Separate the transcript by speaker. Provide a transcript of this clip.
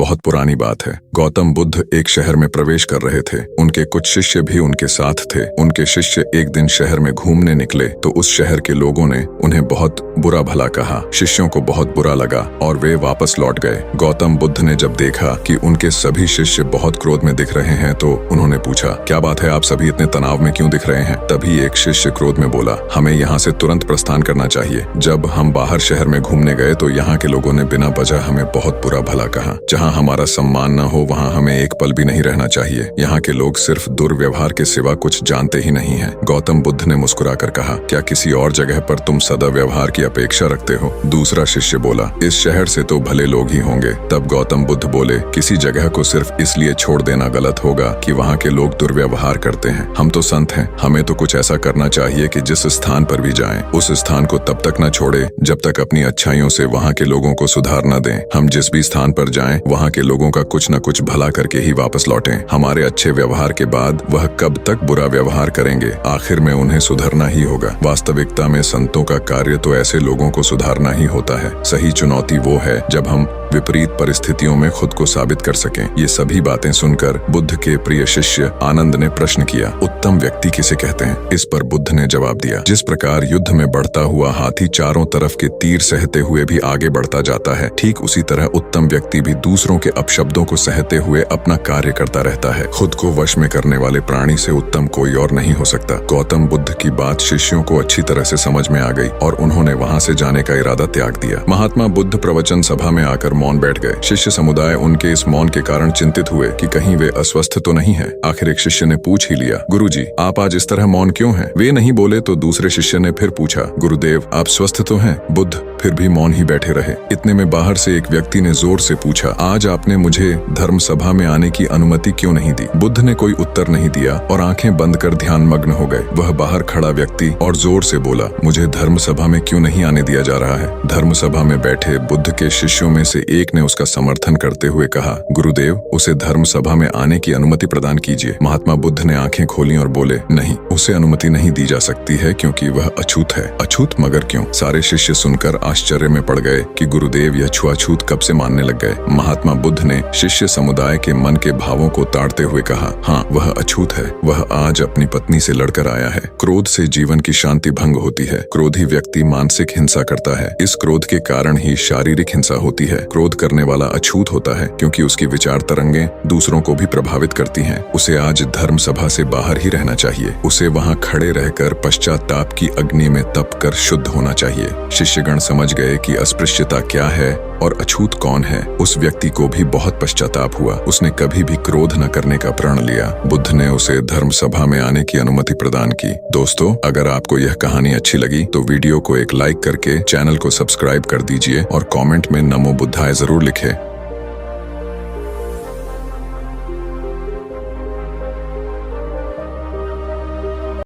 Speaker 1: बहुत पुरानी बात है। गौतम बुद्ध एक शहर में प्रवेश कर रहे थे। उनके कुछ शिष्य भी उनके साथ थे। उनके शिष्य एक दिन शहर में घूमने निकले तो उस शहर के लोगों ने उन्हें बहुत बुरा भला कहा। शिष्यों को बहुत बुरा लगा और वे वापस लौट गए। गौतम बुद्ध ने जब देखा कि उनके सभी शिष्य बहुत क्रोध में दिख रहे हैं तो उन्होंने पूछा, क्या बात है, आप सभी इतने तनाव में क्यों दिख रहे हैं? तभी एक शिष्य क्रोध में बोला, हमें यहाँ से तुरंत प्रस्थान करना चाहिए। जब हम बाहर शहर में घूमने गए तो यहाँ के लोगों ने बिना वजह हमें बहुत बुरा भला कहा। जहाँ हमारा सम्मान न हो वहाँ हमें एक पल भी नहीं रहना चाहिए। यहाँ के लोग सिर्फ दुर्व्यवहार के सिवा कुछ जानते ही नहीं हैं। गौतम बुद्ध ने मुस्कुराकर कहा, क्या किसी और जगह पर तुम सदा व्यवहार की अपेक्षा रखते हो? दूसरा शिष्य बोला, इस शहर से तो भले लोग ही होंगे। तब गौतम बुद्ध बोले, किसी जगह को सिर्फ इसलिए छोड़ देना गलत होगा कि वहाँ के लोग दुर्व्यवहार करते हैं। हम तो संत हैं, हमें तो कुछ ऐसा करना चाहिए कि जिस स्थान पर भी जाएं, उस स्थान को तब तक न छोड़े जब तक अपनी अच्छाइयों से वहाँ के लोगों को सुधार न दें। हम जिस भी स्थान पर जाएं, वहाँ के लोगों का कुछ न कुछ भला करके ही वापस लौटें। हमारे अच्छे व्यवहार के बाद वह कब तक बुरा व्यवहार करेंगे? आखिर में उन्हें सुधरना ही होगा। वास्तविकता में संतों का कार्य तो ऐसे लोगों को सुधारना ही होता है। सही चुनौती वो है जब हम विपरीत परिस्थितियों में खुद को साबित कर सकें। ये सभी बातें सुनकर बुद्ध के प्रिय शिष्य आनंद ने प्रश्न किया, उत्तम व्यक्ति किसे कहते हैं? इस पर बुद्ध ने जवाब दिया, जिस प्रकार युद्ध में बढ़ता हुआ हाथी चारों तरफ के तीर सहते हुए भी आगे बढ़ता जाता है, ठीक उसी तरह उत्तम व्यक्ति भी दूसरों के अपशब्दों को सहते हुए अपना कार्य करता रहता है। खुद को वश में करने वाले प्राणी से उत्तम कोई और नहीं हो सकता। गौतम बुद्ध की बात शिष्यों को अच्छी तरह से समझ में आ गई और उन्होंने वहां से जाने का इरादा त्याग दिया। महात्मा बुद्ध प्रवचन सभा में आकर मौन बैठ गए। शिष्य समुदाय उनके इस मौन के कारण चिंतित हुए कि कहीं वे अस्वस्थ तो नहीं हैं। आखिर एक शिष्य ने पूछ ही लिया, गुरुजी, आप आज इस तरह मौन क्यों हैं? वे नहीं बोले तो दूसरे शिष्य ने फिर पूछा, गुरुदेव, आप स्वस्थ तो हैं? बुद्ध फिर भी मौन ही बैठे रहे। इतने में बाहर से एक व्यक्ति ने जोर से पूछा, आज आपने मुझे धर्म सभा में आने की अनुमति क्यों नहीं दी? बुद्ध ने कोई उत्तर नहीं दिया और आंखें बंद कर ध्यान मग्न हो गए। वह बाहर खड़ा व्यक्ति और जोर से बोला, मुझे धर्म सभा में क्यों नहीं आने दिया जा रहा है? धर्म सभा में बैठे बुद्ध के शिष्यों में से एक ने उसका समर्थन करते हुए कहा, गुरुदेव, उसे धर्म सभा में आने की अनुमति प्रदान कीजिए। महात्मा बुद्ध ने आंखें खोली और बोले, नहीं, उसे अनुमति नहीं दी जा सकती है क्योंकि वह अछूत है। अछूत मगर क्यों? सारे शिष्य सुनकर आश्चर्य में पड़ गए कि गुरुदेव यह छुआछूत कब से मानने लग गए। महात्मा बुद्ध ने शिष्य समुदाय के मन के भावों को ताड़ते हुए कहा, हाँ, वह अछूत है। वह आज अपनी पत्नी से लड़कर आया है। क्रोध से जीवन की शांति भंग होती है। क्रोधी व्यक्ति मानसिक हिंसा करता है। इस क्रोध के कारण ही शारीरिक हिंसा होती है। क्रोध करने वाला अछूत होता है क्योंकि उसकी विचार तरंगें दूसरों को भी प्रभावित करती हैं। उसे आज धर्म सभा से बाहर ही रहना चाहिए। उसे वहां खड़े रहकर पश्चाताप की अग्नि में तप कर शुद्ध होना चाहिए। शिष्यगण समझ गए कि अस्पृश्यता क्या है और अछूत कौन है। उस व्यक्ति को भी बहुत पश्चाताप हुआ। उसने कभी भी क्रोध न करने का प्रण लिया। बुद्ध ने उसे धर्म सभा में आने की अनुमति प्रदान की। दोस्तों, अगर आपको यह कहानी अच्छी लगी तो वीडियो को एक लाइक करके चैनल को सब्सक्राइब कर दीजिए और कमेंट में नमो बुद्धाय जरूर लिखें।